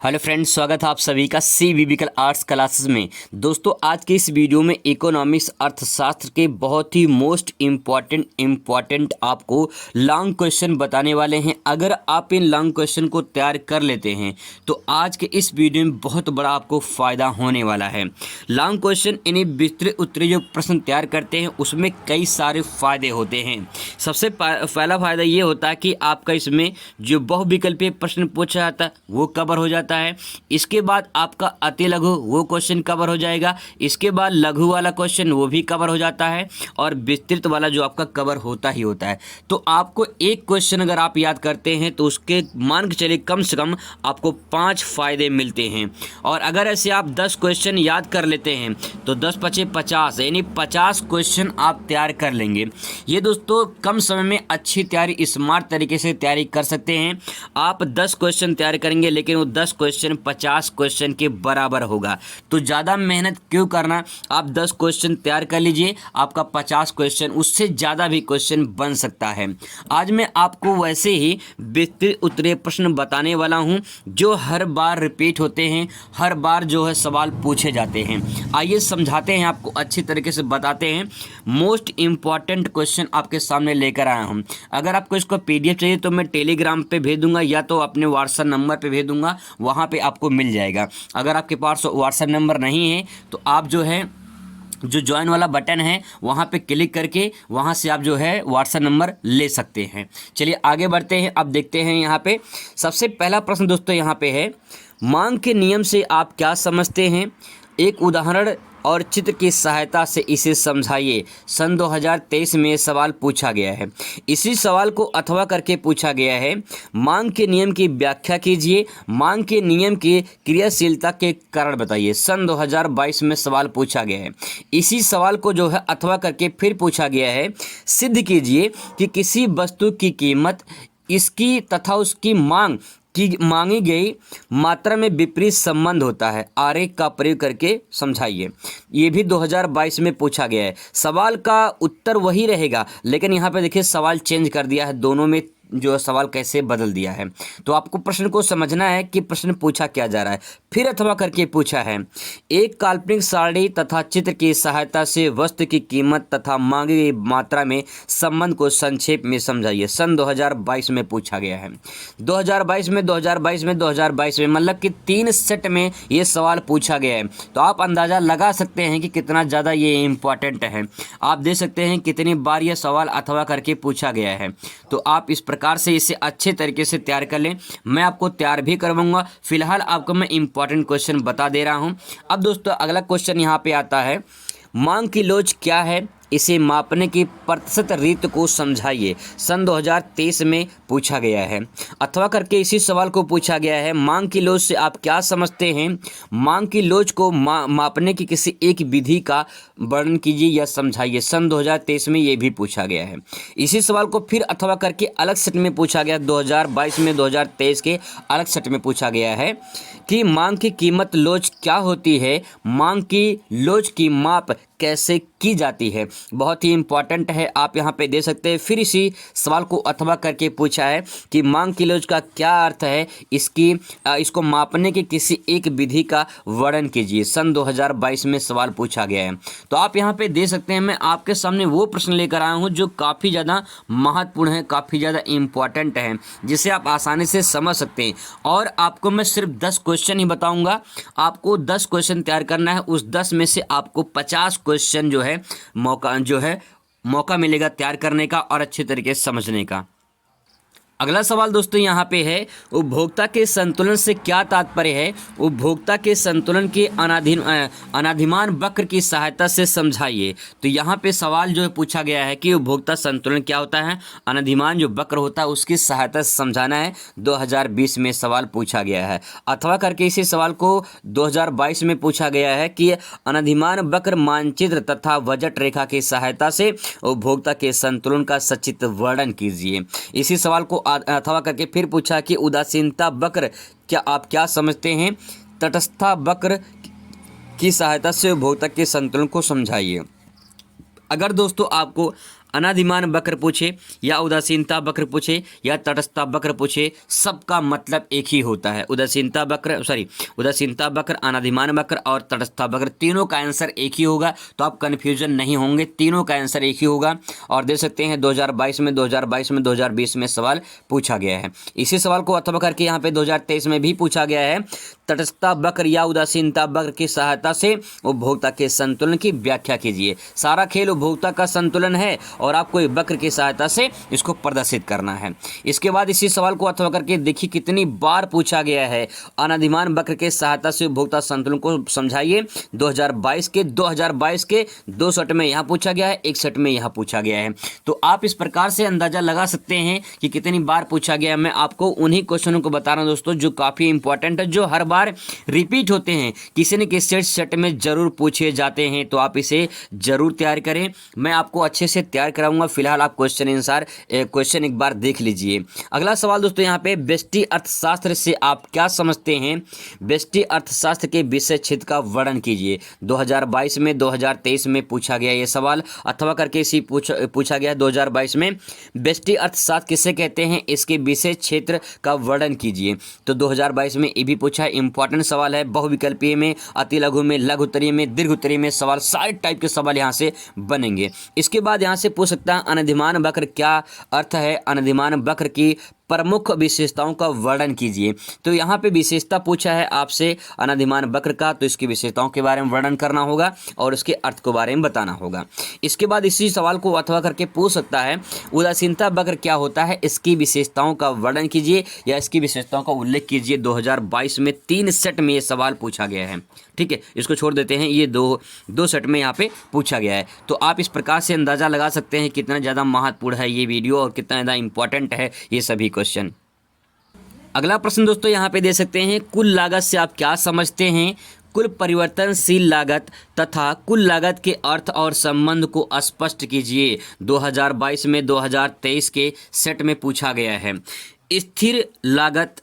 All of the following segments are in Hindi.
हेलो फ्रेंड्स, स्वागत है आप सभी का CBBCL आर्ट्स क्लासेस में। दोस्तों, आज के इस वीडियो में इकोनॉमिक्स अर्थशास्त्र के बहुत ही मोस्ट इम्पॉर्टेंट आपको लॉन्ग क्वेश्चन बताने वाले हैं। अगर आप इन लॉन्ग क्वेश्चन को तैयार कर लेते हैं तो आज के इस वीडियो में बहुत बड़ा आपको फ़ायदा होने वाला है। लॉन्ग क्वेश्चन यानी विस्तृत उत्तरीय जो प्रश्न तैयार करते हैं उसमें कई सारे फ़ायदे होते हैं। सबसे पहला फ़ायदा ये होता है कि आपका इसमें जो बहुविकल्पीय प्रश्न पूछा जाता है वो कवर हो जाता है। इसके बाद आपका अति लघु वो क्वेश्चन कवर हो जाएगा। इसके बाद लघु वाला क्वेश्चन वो भी कवर हो जाता है और विस्तृत वाला जो आपका कवर होता ही होता है। तो आपको एक क्वेश्चन अगर आप याद करते हैं तो उसके मान के चलिए कम से कम आपको 5 फायदे मिलते हैं। और अगर ऐसे आप 10 क्वेश्चन याद कर लेते हैं तो 10 पचे 50 यानी 50 क्वेश्चन आप तैयार कर लेंगे। ये दोस्तों कम समय में अच्छी तैयारी स्मार्ट तरीके से तैयारी कर सकते हैं। आप 10 क्वेश्चन तैयार करेंगे लेकिन वो 10 क्वेश्चन 50 क्वेश्चन के बराबर होगा। तो ज़्यादा मेहनत क्यों करना, आप 10 क्वेश्चन तैयार कर लीजिए, आपका 50 क्वेश्चन उससे ज़्यादा भी क्वेश्चन बन सकता है। आज मैं आपको वैसे ही विस्तृत उत्तरीय प्रश्न बताने वाला हूं जो हर बार रिपीट होते हैं, हर बार जो है सवाल पूछे जाते हैं। आइए समझाते हैं, आपको अच्छी तरीके से बताते हैं। मोस्ट इम्पॉर्टेंट क्वेश्चन आपके सामने लेकर आया हूँ। अगर आपको इसको PDF चाहिए तो मैं टेलीग्राम पे भेज दूंगा या तो अपने व्हाट्सएप नंबर पे भेज दूंगा, वहाँ पे आपको मिल जाएगा। अगर आपके पास व्हाट्सएप नंबर नहीं है तो आप जो है जो ज्वाइन वाला बटन है वहाँ पे क्लिक करके वहाँ से आप जो है व्हाट्सएप नंबर ले सकते हैं। चलिए आगे बढ़ते हैं। अब देखते हैं यहाँ पे सबसे पहला प्रश्न दोस्तों यहाँ पे है, मांग के नियम से आप क्या समझते हैं? एक उदाहरण और चित्र की सहायता से इसे समझाइए। सन 2023 में सवाल पूछा गया है। इसी सवाल को अथवा करके पूछा गया है, मांग के नियम की व्याख्या कीजिए, मांग के नियम की क्रियाशीलता के कारण बताइए। सन 2022 में सवाल पूछा गया है। इसी सवाल को जो है अथवा करके फिर पूछा गया है, सिद्ध कीजिए कि किसी वस्तु की कीमत इसकी तथा उसकी मांग कि मांगी गई मात्रा में विपरीत संबंध होता है। आरेख का प्रयोग करके समझाइए। ये भी 2022 में पूछा गया है। सवाल का उत्तर वही रहेगा लेकिन यहाँ पे देखिए सवाल चेंज कर दिया है, दोनों में जो सवाल कैसे बदल दिया है। तो आपको प्रश्न को समझना है कि प्रश्न पूछा क्या जा रहा है। फिर अथवा करके पूछा है, एक काल्पनिक सारणी तथा चित्र की सहायता से वस्तु की कीमत तथा मांगी गई मात्रा में संबंध को संक्षेप में समझाइए। सन 2022 में पूछा गया है। 2022 में मतलब कि 3 सेट में ये सवाल पूछा गया है। तो आप अंदाज़ा लगा सकते हैं कि कितना ज़्यादा ये इम्पॉर्टेंट है। आप देख सकते हैं कितनी बार ये सवाल अथवा करके पूछा गया है। तो आप इस प्रकार से इसे अच्छे तरीके से तैयार कर लें। मैं आपको तैयार भी करवाऊंगा। फिलहाल आपको मैं इंपॉर्टेंट क्वेश्चन बता दे रहा हूं। अब दोस्तों अगला क्वेश्चन यहां पे आता है, मांग की लोच क्या है? इसे मापने की प्रतिशत रीत को समझाइए। सन 2023 में पूछा गया है। अथवा करके इसी सवाल को पूछा गया है, मांग की लोच से आप क्या समझते हैं? मांग की लोच को मापने की किसी एक विधि का वर्णन कीजिए या समझाइए। सन 2023 में ये भी पूछा गया है। इसी सवाल को फिर अथवा करके अलग सेट में पूछा गया। 2022 में 2023 के अलग सेट में पूछा गया है कि मांग की कीमत लोच क्या होती है? मांग की लोच की माप कैसे की जाती है? बहुत ही इंपॉर्टेंट है, आप यहाँ पे दे सकते हैं। फिर इसी सवाल को अथवा करके पूछा है कि मांग की लोच का क्या अर्थ है? इसको मापने की किसी एक विधि का वर्णन कीजिए। सन 2022 में सवाल पूछा गया है। तो आप यहाँ पे दे सकते हैं। मैं आपके सामने वो प्रश्न लेकर आया हूँ जो काफ़ी ज़्यादा महत्वपूर्ण है, काफ़ी ज़्यादा इंपॉर्टेंट है, जिसे आप आसानी से समझ सकते हैं। और आपको मैं सिर्फ 10 क्वेश्चन ही बताऊँगा। आपको 10 क्वेश्चन तैयार करना है। उस 10 में से आपको 50 क्वेश्चन जो है मौका मिलेगा तैयार करने का और अच्छे तरीके से समझने का। अगला सवाल दोस्तों यहाँ पे है, उपभोक्ता के संतुलन से क्या तात्पर्य है? उपभोक्ता के संतुलन के अनाधिमान वक्र की सहायता से समझाइए। तो यहाँ पे सवाल जो है पूछा गया है कि उपभोक्ता संतुलन क्या होता है, अनाधिमान जो वक्र होता है उसकी सहायता से समझाना है। 2020 में सवाल पूछा गया है। अथवा करके इसी सवाल को 2022 में पूछा गया है कि अनाधिमान वक्र मानचित्र तथा बजट रेखा की सहायता से उपभोक्ता के संतुलन का सचित्र वर्णन कीजिए। इसी सवाल को अथवा करके फिर पूछा कि उदासीनता वक्र क्या आप क्या समझते हैं? तटस्थता वक्र की सहायता से उपभोक्ता के संतुलन को समझाइए। अगर दोस्तों आपको अनादिमान वक्र पूछे या उदासीनता वक्र पूछे या तटस्थता वक्र पूछे, सबका मतलब एक ही होता है। उदासीनता वक्र, अनादिमान वक्र और तटस्थता वक्र, तीनों का आंसर एक ही होगा। तो आप कन्फ्यूजन नहीं होंगे, तीनों का आंसर एक ही होगा। और देख सकते हैं 2022 में 2020 में सवाल पूछा गया है। इसी सवाल को अथवा करके यहाँ पे 2023 में भी पूछा गया है। तटस्थता वक्र या उदासीनता वक्र की सहायता से उपभोक्ता के संतुलन की व्याख्या कीजिए। सारा खेल उपभोक्ता का संतुलन है और आपको एक वक्र की सहायता से इसको प्रदर्शित करना है। इसके बाद इसी सवाल को अथवा करके देखिए कितनी बार पूछा गया है। अनादिमान वक्र के सहायता से उपभोक्ता संतुलन को समझाइए। 2022 के 2 सेट में यहाँ पूछा गया है, 1 सेट में यहाँ पूछा गया है। तो आप इस प्रकार से अंदाजा लगा सकते हैं कि कितनी बार पूछा गया है। मैं आपको उन्हीं क्वेश्चनों को बता रहा हूँ दोस्तों जो काफ़ी इंपॉर्टेंट है, जो हर बार रिपीट होते हैं, किसी न किसी सेट में जरूर पूछे जाते हैं। तो आप इसे जरूर तैयार करें, मैं आपको अच्छे से तैयार कराऊंगा। फिलहाल आप क्वेश्चन एक बार देख लीजिए। अगला सवाल दोस्तों यहाँ पे, व्यष्टि अर्थशास्त्र से आप क्या समझते हैं? व्यष्टि अर्थशास्त्र के विषय क्षेत्र का वर्णन कीजिए। 2022 में 2023 में पूछा गया ये सवाल, अथवा करके इसी पूछा गया 2022 में। व्यष्टि अर्थशास्त्र किसे कहते हैं, इसके विषय क्षेत्र का वर्णन कीजिए। तो 2022 में ये भी पूछा है, इंपॉर्टेंट सवाल है। बहुविकल्पीय में, अति लघु में, लघु उत्तरीय में, दीर्घ उत्तरीय में सवाल, सारे टाइप के सवाल यहाँ से बनेंगे। इसके बाद यहाँ से पूछ सकता है अनादिमान वक्र क्या अर्थ है, अनादिमान वक्र की प्रमुख विशेषताओं का वर्णन कीजिए। तो यहाँ पे विशेषता पूछा है आपसे अनादिमान वक्र का, तो इसकी विशेषताओं के बारे में वर्णन करना होगा और उसके अर्थ के बारे में बताना होगा। इसके बाद इसी सवाल को अथवा करके पूछ सकता है उदासीनता वक्र क्या होता है, इसकी विशेषताओं का वर्णन कीजिए या इसकी विशेषताओं का उल्लेख कीजिए। 2022 में 3 सेट में ये सवाल पूछा गया है। ठीक है, इसको छोड़ देते हैं, ये दो सेट में यहाँ पे पूछा गया है। तो आप इस प्रकार से अंदाजा लगा सकते हैं कितना ज़्यादा महत्वपूर्ण है ये वीडियो और कितना ज़्यादा इंपॉर्टेंट है ये सभी क्वेश्चन। अगला प्रश्न दोस्तों यहाँ पे दे सकते हैं, कुल लागत से आप क्या समझते हैं? कुल परिवर्तनशील लागत तथा कुल लागत के अर्थ और संबंध को स्पष्ट कीजिए। 2022 में 2023 के सेट में पूछा गया है। स्थिर लागत,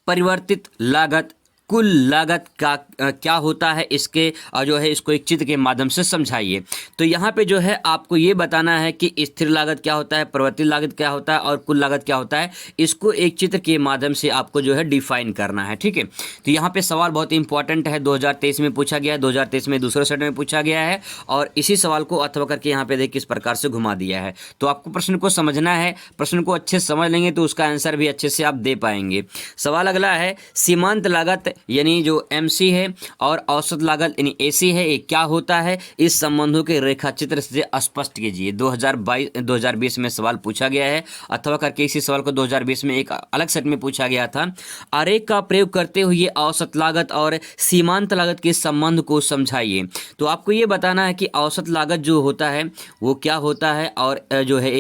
परिवर्तित लागत, कुल लागत का क्या होता है, इसके जो है इसको एक चित्र के माध्यम से समझाइए। तो यहाँ पे जो है आपको ये बताना है कि स्थिर लागत क्या होता है, परिवर्तित लागत क्या होता है और कुल लागत क्या होता है। इसको एक चित्र के माध्यम से आपको जो है डिफाइन करना है। ठीक है, तो यहाँ पे सवाल बहुत इंपॉर्टेंट है, 2023 में पूछा गया है, 2023 में दूसरे सेट में पूछा गया है और इसी सवाल को अथवा करके यहाँ पे देखिए किस प्रकार से घुमा दिया है। तो आपको प्रश्न को समझना है, प्रश्न को अच्छे से समझ लेंगे तो उसका आंसर भी अच्छे से आप दे पाएंगे। सवाल अगला है, सीमांत लागत यानी जो MC है और औसत लागत यानी AC है, ये क्या होता है, इस संबंधों के रेखा चित्र से स्पष्ट कीजिए। 2020 में सवाल पूछा गया है, अथवा करके इसी सवाल को 2020 में एक अलग सेट में पूछा गया था। आरेख का प्रयोग करते हुए औसत लागत और सीमांत लागत के संबंध को समझाइए। तो आपको ये बताना है कि औसत लागत जो होता है वो क्या होता है और जो है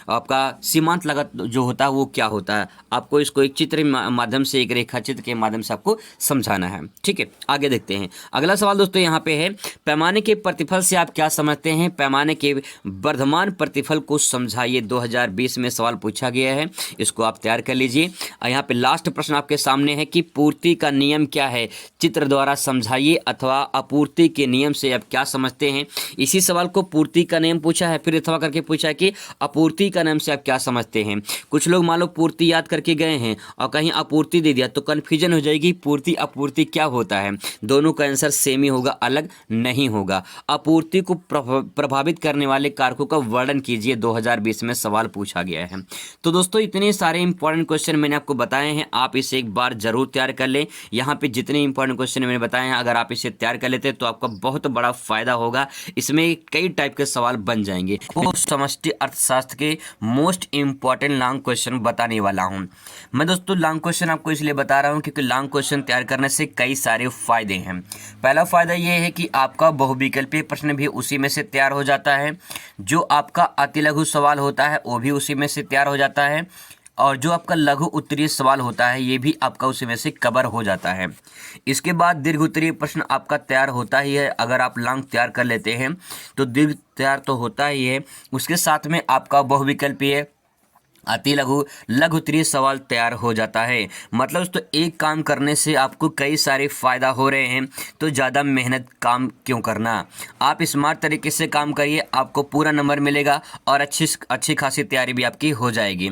आपका सीमांत लागत जो होता है वो क्या होता है। आपको इसको एक चित्र माध्यम से, एक रेखा चित्र के माध्यम से आपको समझाना है। ठीक है, आगे देखते हैं। अगला सवाल दोस्तों यहाँ पे है, पैमाने के प्रतिफल से आप क्या समझते हैं? पैमाने के वर्धमान प्रतिफल को समझाइए। 2020 में सवाल पूछा गया है, इसको आप तैयार कर लीजिए। यहाँ पे लास्ट प्रश्न आपके सामने है कि पूर्ति का नियम क्या है, चित्र द्वारा समझाइए अथवा आपूर्ति के नियम से आप क्या समझते हैं। इसी सवाल को पूर्ति का नियम पूछा है, फिर अथवा करके पूछा है कि आपूर्ति का नियम से आप क्या समझते हैं। कुछ लोग मान लो पूर्ति याद करके गए हैं और कहीं आपूर्ति दे दिया तो कन्फ्यूजन हो जाएगी, पूर्ति आपूर्ति क्या होता है। दोनों का आंसर सेम ही होगा, अलग नहीं होगा। आपूर्ति को प्रभावित करने वाले कारकों का वर्णन कीजिए, 2020 में सवाल पूछा गया है। तो दोस्तों इतने सारे इंपॉर्टेंट क्वेश्चन मैंने आपको बताए हैं, आप इसे एक बार जरूर तैयार कर लें। यहाँ पे जितने इंपॉर्टेंट क्वेश्चन मैंने बताए हैं, अगर आप इसे तैयार कर लेते हैं तो आपका बहुत बड़ा फायदा होगा। इसमें कई टाइप के सवाल बन जाएंगे। तो समष्टि अर्थशास्त्र के मोस्ट इंपॉर्टेंट लॉन्ग क्वेश्चन बताने वाला हूँ मैं। दोस्तों लॉन्ग क्वेश्चन आपको इसलिए बता रहा हूँ क्योंकि लॉन्ग क्वेश्चन तैयार करने से कई सारे फायदे हैं। पहला फायदा ये है कि आपका बहुविकल्पीय प्रश्न भी उसी में से तैयार हो जाता है, जो आपका अति लघु सवाल होता है वो भी उसी में से तैयार हो जाता है और जो आपका लघु उत्तरीय सवाल होता है ये भी आपका उसी में से कवर हो जाता है। इसके बाद दीर्घ उत्तरीय प्रश्न आपका तैयार होता ही है। अगर आप लॉन्ग तैयार कर लेते हैं तो दीर्घ तैयार तो होता ही है, उसके साथ में आपका बहुविकल्पीय अति लघु लघु उत्तरीय सवाल तैयार हो जाता है। मतलब दोस्तों एक काम करने से आपको कई सारे फ़ायदा हो रहे हैं, तो ज़्यादा मेहनत काम क्यों करना। आप स्मार्ट तरीके से काम करिए, आपको पूरा नंबर मिलेगा और अच्छी खासी तैयारी भी आपकी हो जाएगी।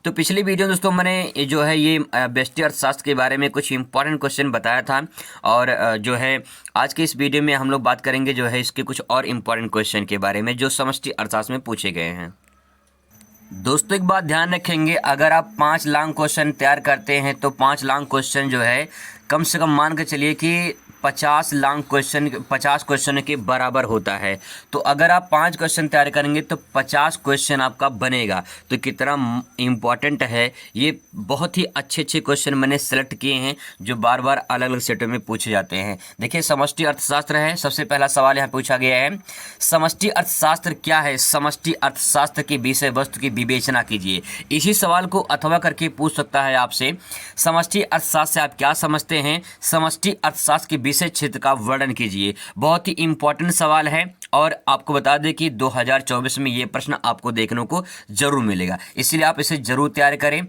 तो पिछली वीडियो दोस्तों मैंने जो है ये व्यष्टि अर्थशास्त्र के बारे में कुछ इंपॉर्टेंट क्वेश्चन बताया था, और जो है आज के इस वीडियो में हम लोग बात करेंगे जो है इसके कुछ और इम्पॉर्टेंट क्वेश्चन के बारे में जो समष्टि अर्थशास्त्र में पूछे गए हैं। दोस्तों एक बात ध्यान रखेंगे, अगर आप 5 लॉन्ग क्वेश्चन तैयार करते हैं तो 5 लॉन्ग क्वेश्चन जो है कम से कम मान के चलिए कि 50 लॉन्ग क्वेश्चन 50 क्वेश्चन के बराबर होता है। तो अगर आप 5 क्वेश्चन तैयार करेंगे तो 50 क्वेश्चन आपका बनेगा। तो कितना इम्पॉर्टेंट है ये। बहुत ही अच्छे क्वेश्चन मैंने सेलेक्ट किए हैं जो बार बार अलग अलग सेटों में पूछे जाते हैं। देखिए समष्टि अर्थशास्त्र है, सबसे पहला सवाल यहाँ पूछा गया है, समष्टि अर्थशास्त्र क्या है। समष्टि अर्थशास्त्र की विषय वस्तु की विवेचना कीजिए। इसी सवाल को अथवा करके पूछ सकता है आपसे, समष्टि अर्थशास्त्र से आप क्या समझते हैं। समष्टि अर्थशास्त्र की विषय क्षेत्र का वर्णन कीजिए। बहुत ही इंपॉर्टेंट सवाल है और आपको बता दें कि 2024 में ये प्रश्न आपको देखने को जरूर मिलेगा, इसलिए आप इसे जरूर तैयार करें।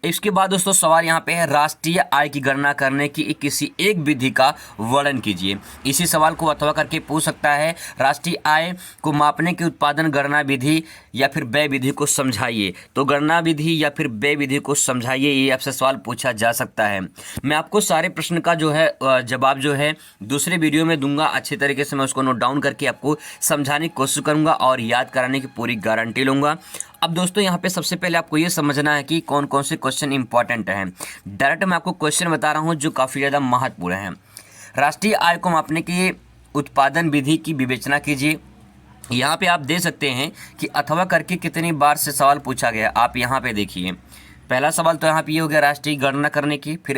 इसके बाद दोस्तों सवाल यहाँ पे है, राष्ट्रीय आय की गणना करने की किसी एक विधि का वर्णन कीजिए। इसी सवाल को अथवा करके पूछ सकता है, राष्ट्रीय आय को मापने की उत्पादन गणना विधि या फिर व्यय विधि को समझाइए। तो गणना विधि या फिर व्यय विधि को समझाइए, ये आपसे सवाल पूछा जा सकता है। मैं आपको सारे प्रश्न का जो है जवाब जो है दूसरे वीडियो में दूंगा। अच्छे तरीके से मैं उसको नोट डाउन करके आपको समझाने की कोशिश करूंगा और याद कराने की पूरी गारंटी लूंगा। अब दोस्तों यहाँ पे सबसे पहले आपको ये समझना है कि कौन कौन से क्वेश्चन इंपॉर्टेंट हैं। डायरेक्ट मैं आपको क्वेश्चन बता रहा हूँ जो काफ़ी ज़्यादा महत्वपूर्ण हैं। राष्ट्रीय आय को मापने की उत्पादन विधि की विवेचना कीजिए। यहाँ पे आप दे सकते हैं कि अथवा करके कितनी बार से सवाल पूछा गया। आप यहाँ पे देखिए, पहला सवाल तो यहाँ पे ये हो गया राष्ट्रीय गणना करने की, फिर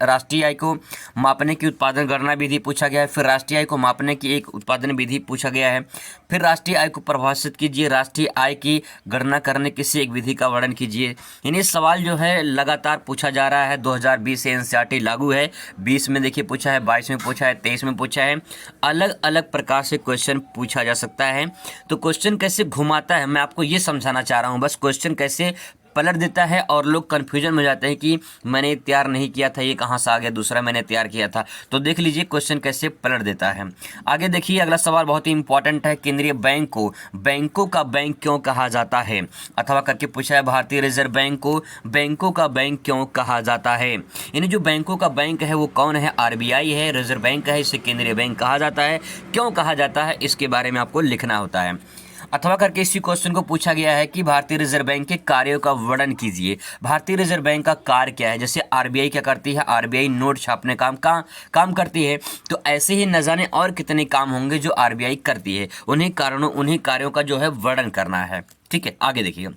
राष्ट्रीय आय को मापने की उत्पादन गणना विधि पूछा गया है, फिर राष्ट्रीय आय को मापने की एक उत्पादन विधि पूछा गया है, फिर राष्ट्रीय आय को परिभाषित कीजिए, राष्ट्रीय आय की गणना करने की एक विधि का वर्णन कीजिए। यानी सवाल जो है लगातार पूछा जा रहा है। 2020 से एनसीईआरटी लागू है, 20 में देखिए पूछा है, 22 में पूछा है, 23 में पूछा है। अलग अलग प्रकार से क्वेश्चन पूछा जा सकता है। तो क्वेश्चन कैसे घुमाता है मैं आपको ये समझाना चाह रहा हूँ। बस क्वेश्चन कैसे पलट देता है और लोग कन्फ्यूजन में हो जाते हैं कि मैंने तैयार नहीं किया था, ये कहाँ से आ गया, दूसरा मैंने तैयार किया था। तो देख लीजिए क्वेश्चन कैसे पलट देता है। आगे देखिए अगला सवाल बहुत ही इंपॉर्टेंट है, केंद्रीय बैंक को बैंकों का बैंक क्यों कहा जाता है। अथवा करके पूछा है, भारतीय रिजर्व बैंक को बैंकों का बैंक क्यों कहा जाता है। यानी जो बैंकों का बैंक है वो कौन है, आरबीआई है, रिजर्व बैंक है, इसे केंद्रीय बैंक कहा जाता है। क्यों कहा जाता है इसके बारे में आपको लिखना होता है। अथवा करके इसी क्वेश्चन को पूछा गया है कि भारतीय रिजर्व बैंक के कार्यों का वर्णन कीजिए। भारतीय रिजर्व बैंक का कार्य क्या है। जैसे आरबीआई क्या करती है, आरबीआई नोट छापने काम करती है, तो ऐसे ही न जाने और कितने काम होंगे जो आरबीआई करती है। उन्हीं कार्यों का जो है वर्णन करना है। ठीक है, आगे देखिए,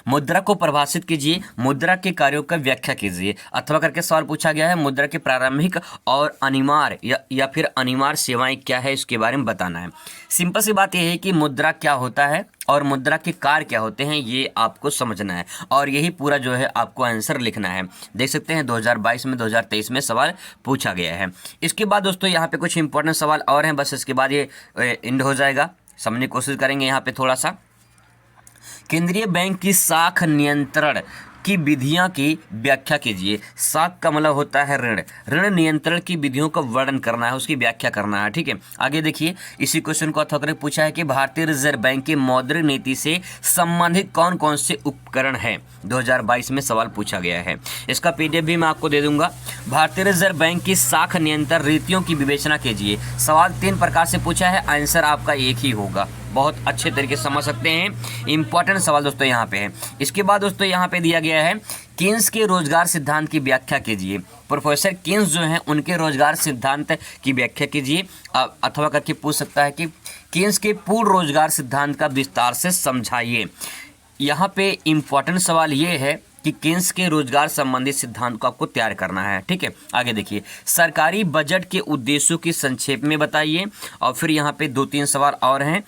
मुद्रा को परिभाषित कीजिए, मुद्रा के कार्यों का व्याख्या कीजिए। अथवा करके सवाल पूछा गया है, मुद्रा के प्रारंभिक और अनिवार्य या फिर अनिवार्य सेवाएं क्या है इसके बारे में बताना है। सिंपल सी बात यह है कि मुद्रा क्या होता है और मुद्रा के कार्य क्या होते हैं, ये आपको समझना है और यही पूरा जो है आपको आंसर लिखना है। देख सकते हैं 2022 में 2023 में सवाल पूछा गया है। इसके बाद दोस्तों यहाँ पे कुछ इंपॉर्टेंट सवाल और हैं, बस इसके बाद ये एंड हो जाएगा। समझने की कोशिश करेंगे यहाँ पे थोड़ा सा। केंद्रीय बैंक की साख नियंत्रण की विधियां की व्याख्या कीजिए। साख का मतलब होता है ऋण, ऋण नियंत्रण की विधियों का वर्णन करना है, उसकी व्याख्या करना है। ठीक है, आगे देखिए इसी क्वेश्चन को अथवा करके पूछा है कि भारतीय रिजर्व बैंक की मौद्रिक नीति से संबंधित कौन कौन से उपकरण हैं। 2022 में सवाल पूछा गया है, इसका पीडीएफ भी मैं आपको दे दूंगा। भारतीय रिजर्व बैंक की साख नियंत्रण रीतियों की विवेचना कीजिए। सवाल 3 प्रकार से पूछा है, आंसर आपका एक ही होगा। बहुत अच्छे तरीके से समझ सकते हैं। इंपॉर्टेंट सवाल दोस्तों यहाँ पे है। इसके बाद दोस्तों यहाँ पे दिया गया है, केन्स के रोजगार सिद्धांत की व्याख्या कीजिए। प्रोफेसर केन्स जो हैं उनके रोजगार सिद्धांत की व्याख्या कीजिए। अथवा करके पूछ सकता है कि केन्स के पूर्ण रोजगार सिद्धांत का विस्तार से समझाइए। यहाँ पे इंपॉर्टेंट सवाल ये है कि केन्स के रोजगार संबंधी सिद्धांत को आपको तैयार करना है। ठीक है, आगे देखिए, सरकारी बजट के उद्देश्यों की संक्षेप में बताइए। और फिर यहाँ पे 2-3 सवाल और हैं।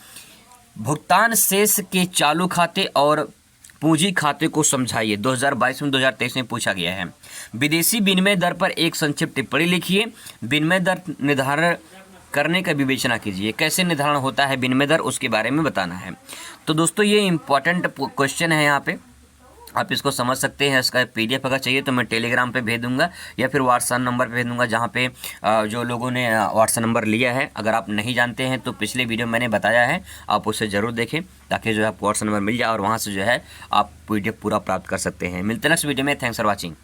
भुगतान शेष के चालू खाते और पूंजी खाते को समझाइए। 2022 में 2023 में पूछा गया है। विदेशी विनिमय दर पर एक संक्षिप्त टिप्पणी लिखिए। विनिमय दर निर्धारण करने का विवेचना कीजिए। कैसे निर्धारण होता है विनिमय दर, उसके बारे में बताना है। तो दोस्तों ये इंपॉर्टेंट क्वेश्चन है यहाँ पे। आप इसको समझ सकते हैं। इसका PDF अगर चाहिए तो मैं टेलीग्राम पे भेज दूंगा या फिर व्हाट्सएप नंबर पे भेज दूंगा, जहाँ पे जो लोगों ने व्हाट्सएप नंबर लिया है। अगर आप नहीं जानते हैं तो पिछले वीडियो मैंने बताया है, आप उसे ज़रूर देखें ताकि जो है आपको व्हाट्सएप नंबर मिल जाए और वहाँ से जो है आप PDF पूरा प्राप्त कर सकते हैं। मिलते हैं नेक्स्ट वीडियो में। Thanks for watching.